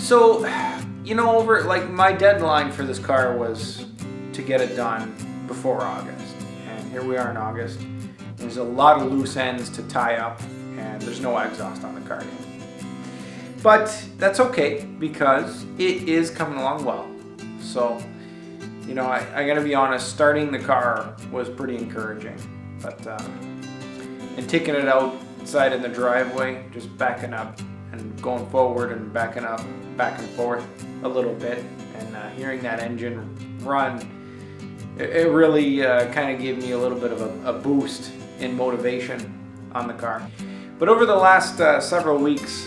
So, you know, over like my deadline for this car was to get it done before August, and here we are in August. There's a lot of loose ends to tie up, and there's no exhaust on the car yet. But that's okay because it is coming along well. So, you know, I gotta be honest, starting the car was pretty encouraging. But and taking it outside in the driveway, just backing up and going forward and backing up, back and forth a little bit, and hearing that engine run, it really kind of gave me a little bit of a boost in motivation on the car. But over the last several weeks,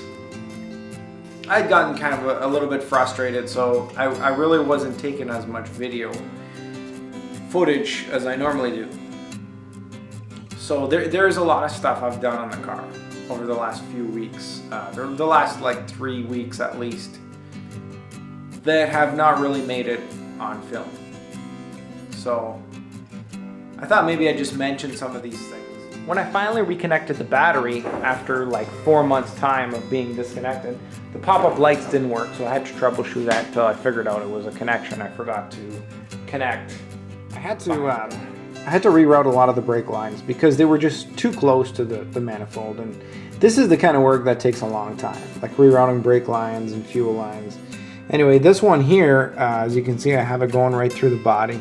I'd gotten kind of a little bit frustrated, so I really wasn't taking as much video footage as I normally do. So there's a lot of stuff I've done on the car over the last few weeks, the last like 3 weeks at least, that have not really made it on film. So I thought maybe I'd just mention some of these things. When I finally reconnected the battery after like 4 months time of being disconnected, the pop-up lights didn't work, so I had to troubleshoot that until I figured out it was a connection I forgot to connect. I had to reroute a lot of the brake lines because they were just too close to the manifold, and this is the kind of work that takes a long time, like rerouting brake lines and fuel lines. Anyway, this one here, as you can see, I have it going right through the body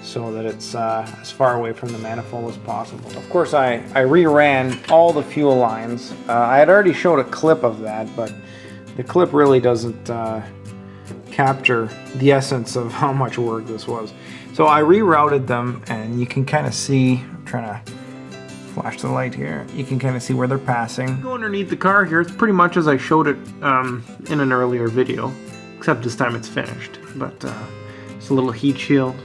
so that it's as far away from the manifold as possible. Of course, I reran all the fuel lines. I had already showed a clip of that, but the clip really doesn't capture the essence of how much work this was. So I rerouted them, and you can kind of see, I'm trying to flash the light here, you can kind of see where they're passing. Go underneath the car here, it's pretty much as I showed it in an earlier video, except this time it's finished, but it's a little heat shield.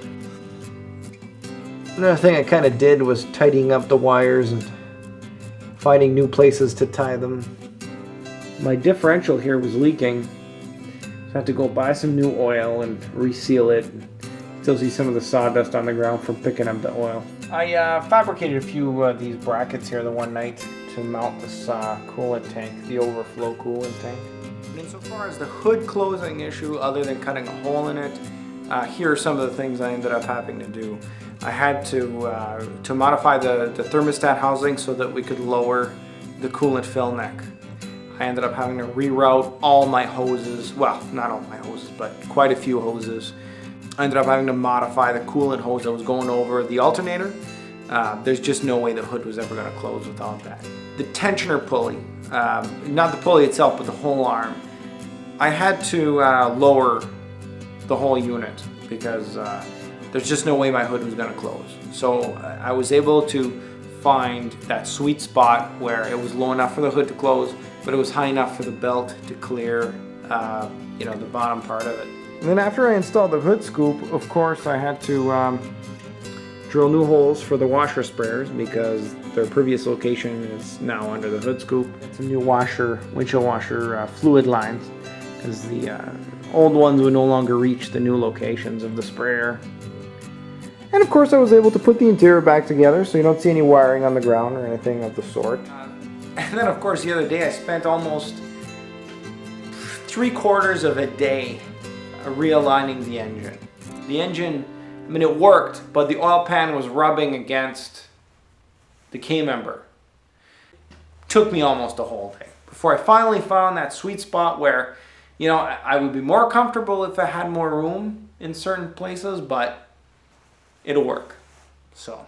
Another thing I kind of did was tidying up the wires and finding new places to tie them. My differential here was leaking, so I had to go buy some new oil and reseal it. Still see some of the sawdust on the ground from picking up the oil. I fabricated a few of these brackets here the one night to mount this coolant tank, the overflow coolant tank. And insofar as the hood closing issue, other than cutting a hole in it, here are some of the things I ended up having to do. I had to modify the thermostat housing so that we could lower the coolant fill neck. I ended up having to reroute all my hoses, well, not all my hoses, but quite a few hoses. I ended up having to modify the coolant hose that was going over the alternator. There's just no way the hood was ever going to close without that. The tensioner pulley, not the pulley itself, but the whole arm, I had to lower the whole unit because there's just no way my hood was going to close. So I was able to find that sweet spot where it was low enough for the hood to close, but it was high enough for the belt to clear, you know, the bottom part of it. And then after I installed the hood scoop, of course, I had to drill new holes for the washer spares because their previous location is now under the hood scoop. It's a new washer, windshield washer fluid lines, because the old ones would no longer reach the new locations of the sprayer. And of course, I was able to put the interior back together so you don't see any wiring on the ground or anything of the sort. And then, of course, the other day I spent almost 3/4 of a day realigning the engine. The engine, I mean, it worked, but the oil pan was rubbing against the K-member. Took me almost a whole day before I finally found that sweet spot where, you know, I would be more comfortable if I had more room in certain places, but it'll work. So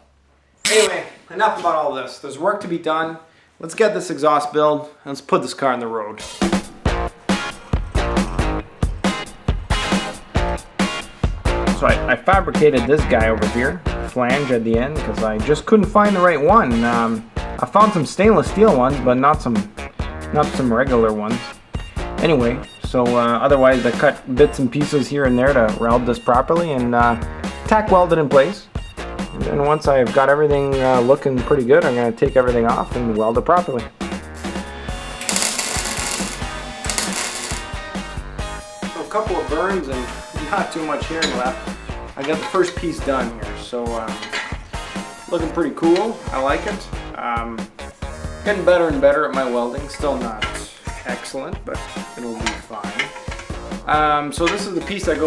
anyway, enough about all this. There's work to be done. Let's get this exhaust build and let's put this car on the road. So I fabricated this guy over here, flange at the end, because I just couldn't find the right one. I found some stainless steel ones, but not some regular ones. Anyway, so otherwise I cut bits and pieces here and there to weld this properly and tack weld it in place. And then once I've got everything looking pretty good, I'm going to take everything off and weld it properly. So a couple of burns and not too much hearing left. I got the first piece done here, so looking pretty cool. I like it. Getting better and better at my welding. Still not excellent, but it'll be fine. So this is the piece that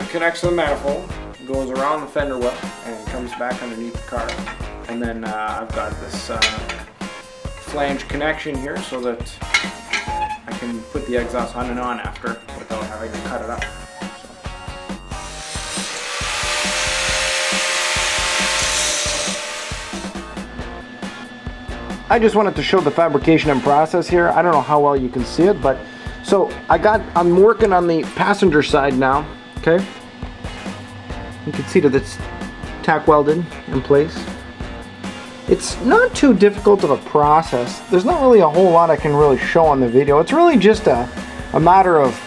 connects to the manifold, goes around the fender well, and comes back underneath the car. And then I've got this flange connection here so that I can put the exhaust on and on after without having to cut it up. I just wanted to show the fabrication and process here. I don't know how well you can see it, but so I'm working on the passenger side now, okay? You can see that it's tack welded in place. It's not too difficult of a process. There's not really a whole lot I can really show on the video. It's really just a matter of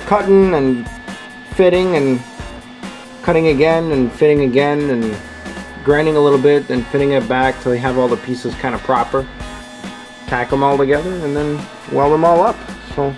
cutting and fitting and cutting again and fitting again and grinding a little bit and fitting it back till you have all the pieces kind of proper. Tack them all together and then weld them all up. So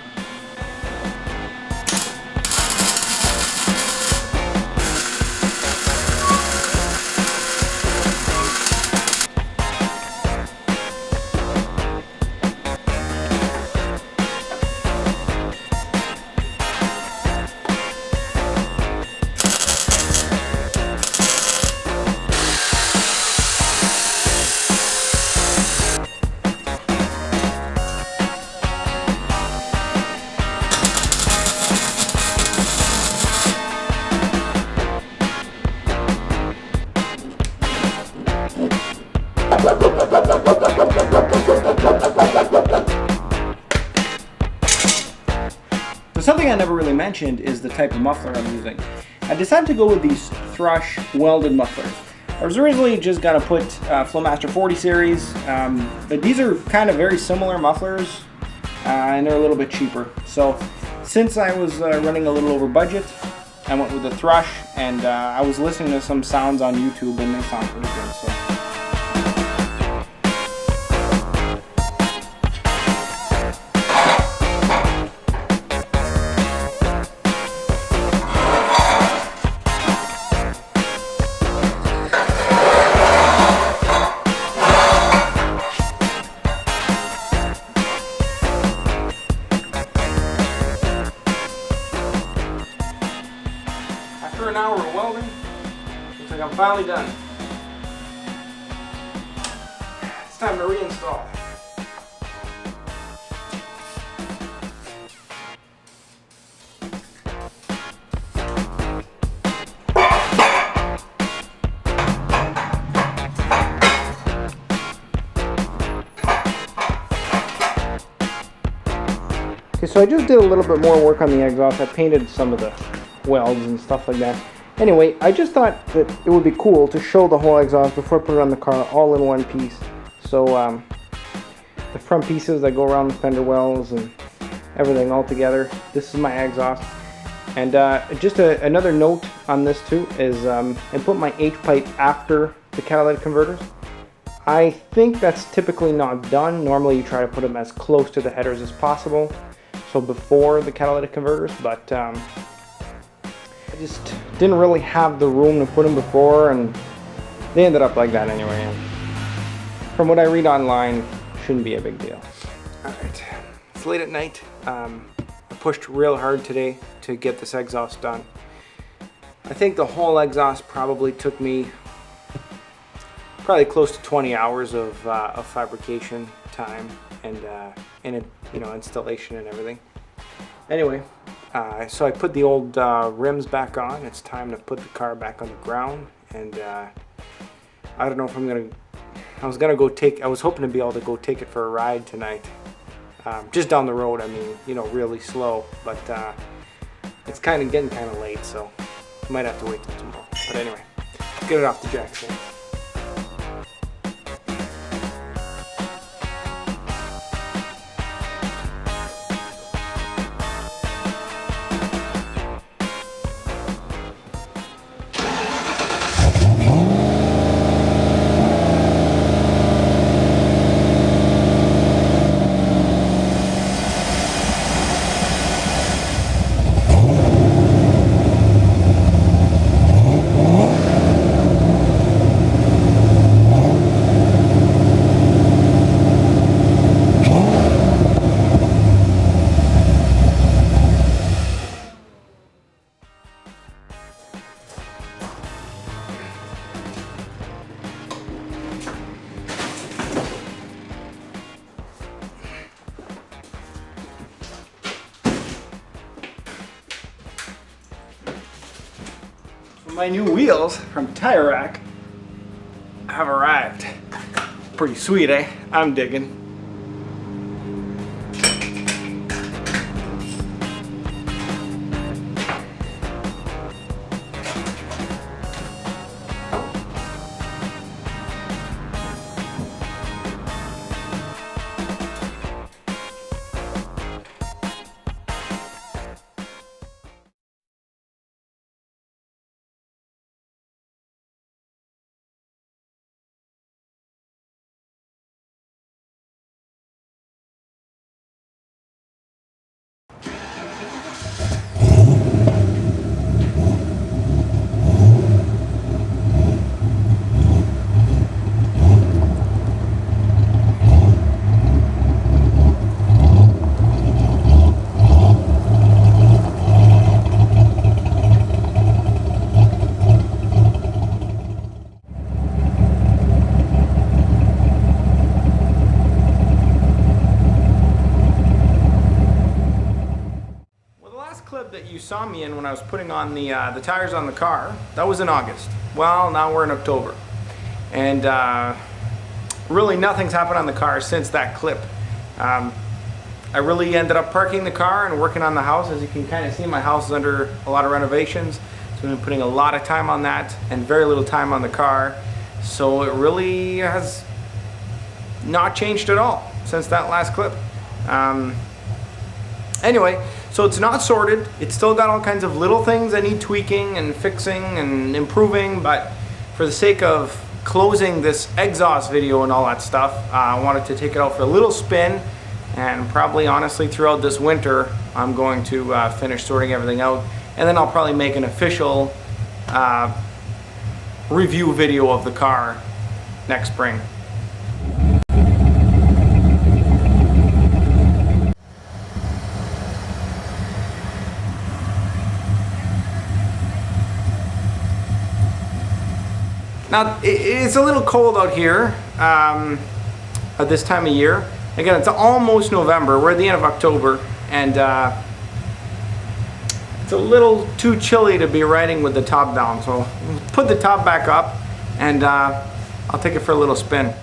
something I never really mentioned is the type of muffler I'm using. I decided to go with these Thrush welded mufflers. I was originally just gonna put Flowmaster 40 series, but these are kind of very similar mufflers, and they're a little bit cheaper. So since I was running a little over budget, I went with the Thrush, and I was listening to some sounds on YouTube, and they sound pretty good. So. After an hour of welding, looks like I'm finally done. It's time to reinstall. Okay, so I just did a little bit more work on the exhaust. I painted some of the welds and stuff like that. Anyway, I just thought that it would be cool to show the whole exhaust before I put it on the car all in one piece. So the front pieces that go around the fender wells and everything all together. This is my exhaust. And just another note on this too is I put my H-pipe after the catalytic converters. I think that's typically not done. Normally you try to put them as close to the headers as possible, so before the catalytic converters, but I just didn't really have the room to put them before, and they ended up like that anyway. And from what I read online, shouldn't be a big deal. Alright, it's late at night. I pushed real hard today to get this exhaust done. I think the whole exhaust probably took me close to 20 hours of fabrication time and installation and everything. Anyway, so I put the old rims back on. It's time to put the car back on the ground, and I don't know if I'm gonna. I was hoping to be able to go take it for a ride tonight, just down the road. I mean, really slow, but it's getting kind of late, so I might have to wait till tomorrow. But anyway, let's get it off the jacks then. My new wheels from Tire Rack have arrived. Pretty sweet, eh? I'm digging. Clip that you saw me in when I was putting on the tires on the car, that was in August. Well, now we're in October, and really nothing's happened on the car since that clip. I really ended up parking the car and working on the house. As you can kind of see, my house is under a lot of renovations, so I've been putting a lot of time on that and very little time on the car, so it really has not changed at all since that last clip. Anyway, so it's not sorted. It's still got all kinds of little things that need tweaking and fixing and improving, but for the sake of closing this exhaust video and all that stuff, I wanted to take it out for a little spin, and probably honestly throughout this winter I'm going to finish sorting everything out, and then I'll probably make an official review video of the car next spring. Now, it's a little cold out here at this time of year. Again, it's almost November. We're at the end of October, and it's a little too chilly to be riding with the top down. So put the top back up, and I'll take it for a little spin.